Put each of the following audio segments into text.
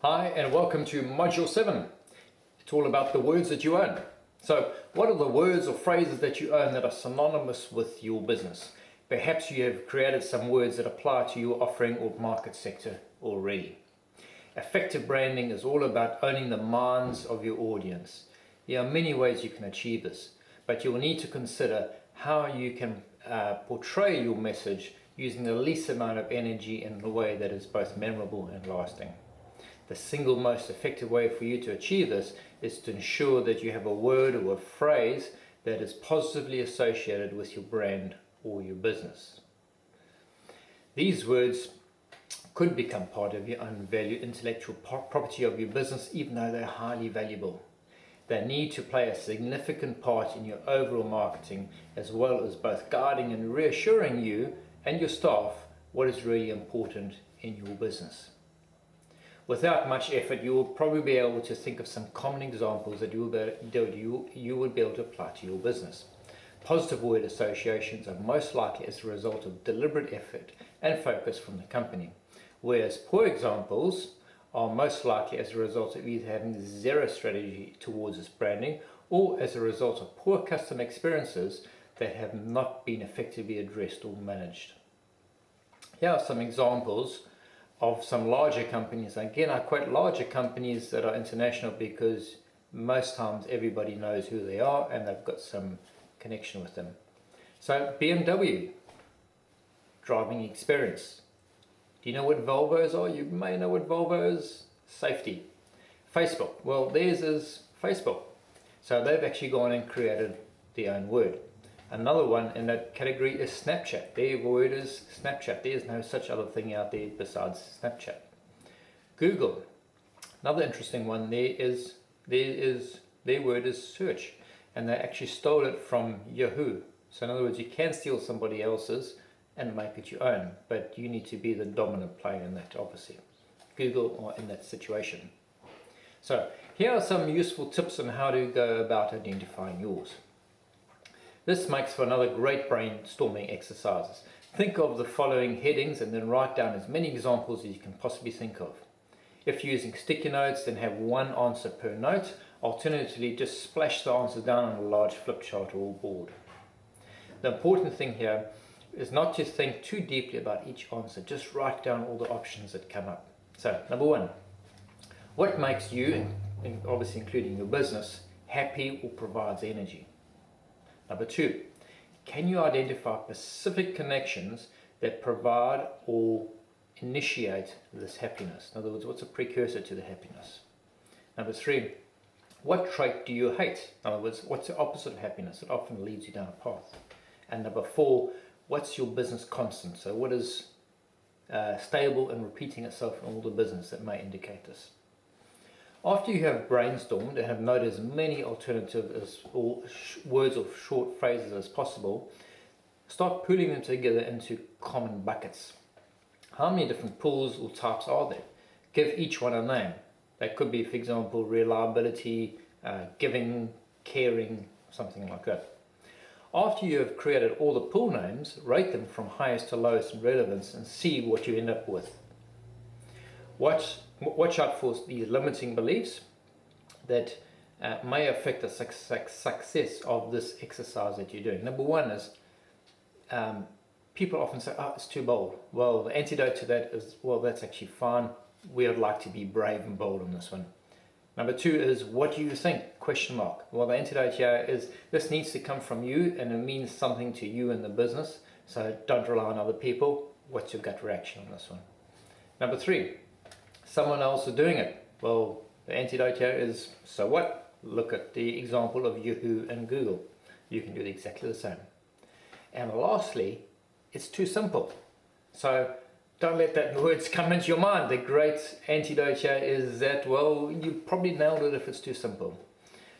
Hi and welcome to Module 7. It's all about the words that you own. So what are the words or phrases that you own that are synonymous with your business? Perhaps you have created some words that apply to your offering or market sector already. Effective branding is all about owning the minds of your audience. There are many ways you can achieve this, but you will need to consider how you can portray your message using the least amount of energy in a way that is both memorable and lasting. The single most effective way for you to achieve this is to ensure that you have a word or a phrase that is positively associated with your brand or your business. These words could become part of your own valued intellectual property of your business, even though they're highly valuable. They need to play a significant part in your overall marketing, as well as both guiding and reassuring you and your staff what is really important in your business. Without much effort, you will probably be able to think of some common examples that you would be able to apply to your business. Positive word associations are most likely as a result of deliberate effort and focus from the company, whereas poor examples are most likely as a result of either having zero strategy towards its branding or as a result of poor customer experiences that have not been effectively addressed or managed. Here are some examples of some larger companies. Again, I quote larger companies that are international because most times everybody knows who they are and they've got some connection with them. So BMW, driving experience. Do you know what Volvos are? You may know what Volvo is. Safety. Facebook, well, theirs is Facebook. So they've actually gone and created their own word. Another one in that category is Snapchat. Their word is Snapchat. There's no such other thing out there besides Snapchat. Google, another interesting one there is their word is search, and they actually stole it from Yahoo. So in other words, you can steal somebody else's and make it your own, but you need to be the dominant player in that, obviously. Google are in that situation. So here are some useful tips on how to go about identifying yours. This makes for another great brainstorming exercise. Think of the following headings and then write down as many examples as you can possibly think of. If you're using sticky notes, then have one answer per note. Alternatively, just splash the answers down on a large flip chart or board. The important thing here is not to think too deeply about each answer. Just write down all the options that come up. So, number one, what makes you, and obviously including your business, happy or provides energy? Number two, can you identify specific connections that provide or initiate this happiness? In other words, what's a precursor to the happiness? Number three, what trait do you hate? In other words, what's the opposite of happiness? It often leads you down a path. And number four, what's your business constant? So what is stable and repeating itself in all the business that may indicate this? After you have brainstormed and have noted as many alternatives or words or short phrases as possible, start pooling them together into common buckets. How many different pools or types are there? Give each one a name. That could be, for example, reliability, giving, caring, something like that. After you have created all the pool names, rate them from highest to lowest in relevance and see what you end up with. Watch out for these limiting beliefs that may affect the success of this exercise that you're doing. Number one is people often say, oh, it's too bold. Well, the antidote to that is, well, that's actually fine. We would like to be brave and bold on this one. Number two is, what do you think? Question mark. Well, the antidote here is, this needs to come from you and it means something to you in the business. So don't rely on other people. What's your gut reaction on this one? Number three, someone else is doing it. Well, the antidote here is, so what? Look at the example of Yahoo and Google. You can do exactly the same. And lastly, it's too simple. So don't let that words come into your mind. The great antidote here is that, well, you probably nailed it if it's too simple.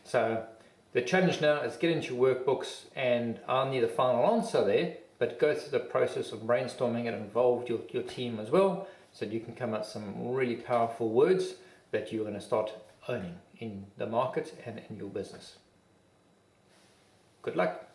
So the challenge now is get into your workbooks, and I'll need a final answer there, but go through the process of brainstorming and involve your team as well, so that you can come up with some really powerful words that you're going to start owning in the market and in your business. Good luck.